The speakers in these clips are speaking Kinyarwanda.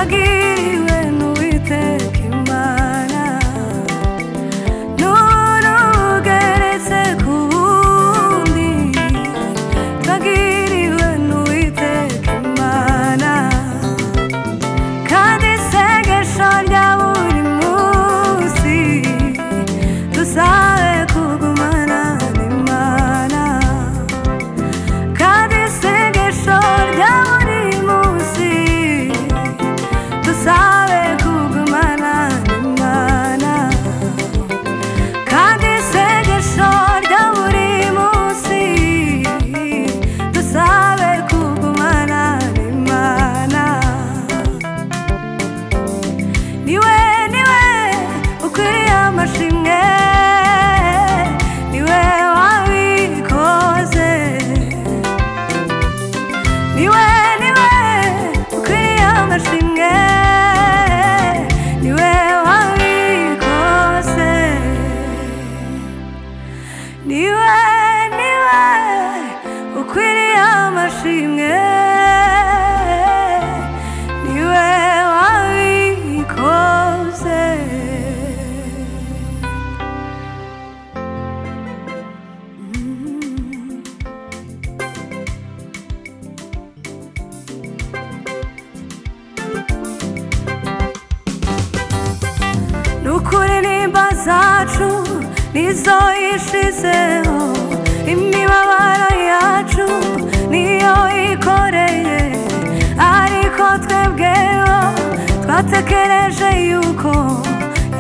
twagiriwe n'Uwiteka Imana n'urugeretse ku wundi twagiriwe n'Uwiteka Imana kandi isengesho rya buri munsi dusabe kugumana n'Imana kandi isengesho rya buri munsi dusabe kugumana n'Imana kandi isengesho rya buri munsi dusabe kugumana n'Imana niwe ukwiriye amashimwe niwe wabikoze niwe ukwiriye amashimwe niwe wabikoze niwe ukwiriye amashimwe niwe wabikoze nukuri nimba zacu nizo yishizeho imibabaro yacu niyo ikoreye ariko twebweho twatekereje yuko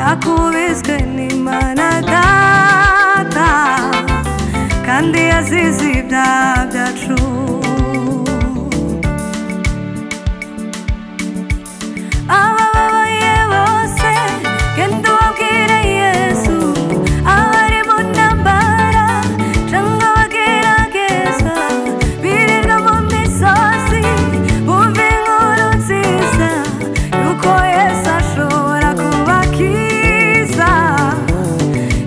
yakubiswe n'Imana Data kandi yazize ibyaha byacu abababaye bose genda ubabwire Yesu abari mu ntambara cyangwa bagerageza birirwa mu misozi bumva inkuru nziza yuko Yesu ashobora kubakiza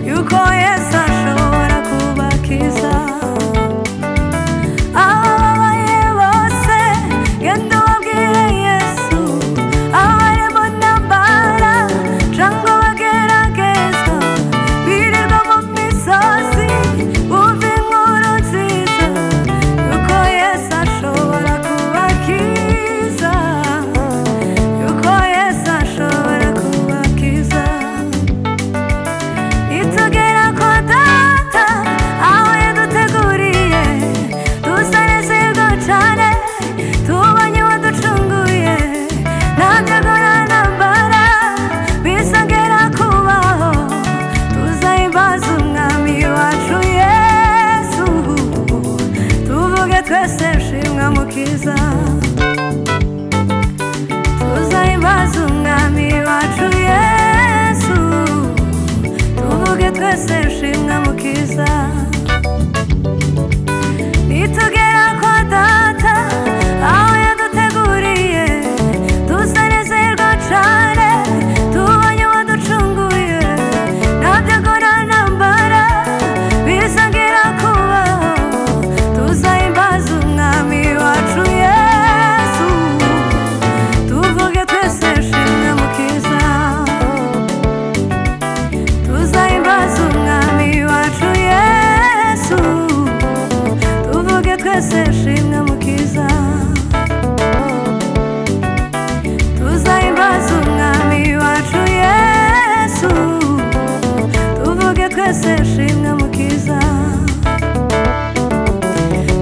yuko Yesu ashobora kubakiza abababaye bose genda ubabwire Yesu abari mu ntambara cyangwa bagerageza birirwa mu misozi bumva inkuru nziza yuko Yesu ashobora kubakiza yuko Yesu ashobora kubakiza nitugera kwa Data aho yaduteguriye tuzanezerwa cyane tubonye waducunguye ntabyo agora ntambara bizongera kubaho tuzahimbaza umwami wacu Yesu tuvuge twese shimwa mukiza tuzahimbaza umwami wacu Yesu tuvuge twese shimwa mukiza nitugera kwa Data aho yaduteguriye tuzanezerwa cyane tubonye waducunguye ntabyo agora ntambara bizongera kubaho tuzahimbaza umwami wacu Yesu tuvuge twese shimwa mukiza tuzahimbaza umwami wacu Yesu tuvuge twese shimwa mukiza tuzahimbaza umwami wacu Yesu tuvuge twese shimwa mukiza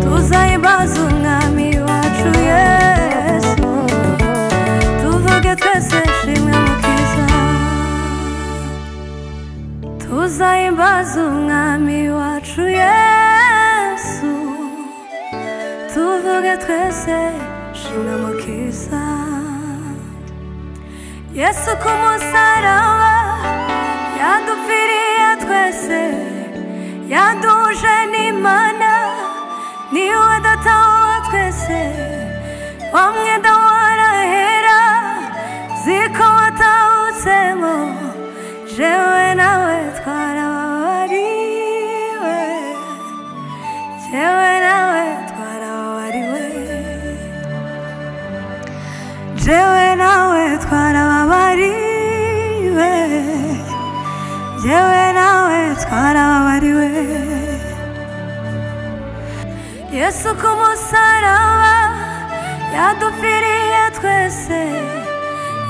tuzahimbaza umwami wacu Yesu tuvuge twese shimwa mukiza tuzahimbaza umwami wacu Yesu tuvuge twese shimwa mukiza Yesu ku musaraba yadupfiriye twese yaduhuje n'Imana niwe Data wa twese wa mwenda warahera ziko watawutsemo jewe nawe twarababariwe jewe nawe twarababariwe jewe nawe twarababariwe, jewe nawe twarababariwe. Yesu ku musaraba yadupfiriye twese,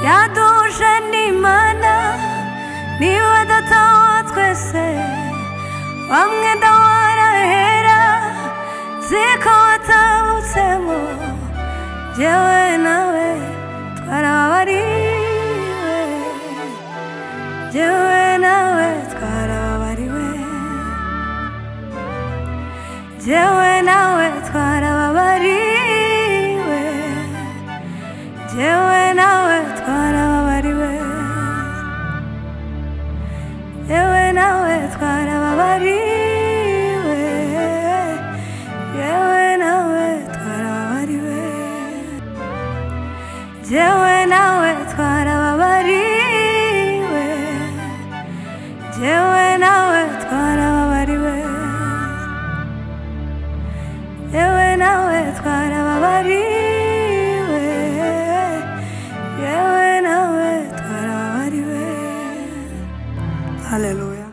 yaduhuje n'Imana, niwe data wa twese, wa mwenda warahera ziko watabutsemo, jewe nawe twarababariwe, jewe nawe twarababariwe, jewe nawe twarababariwe, jewe nawe twarababariwe, jewe nawe twarababariwe, jewe nawe twarababariwe, jewe nawe twarababariwe, jewe nawe twarababariwe, jewe nawe twarababariwe, jewe nawe twarababariwe. Hallelujah.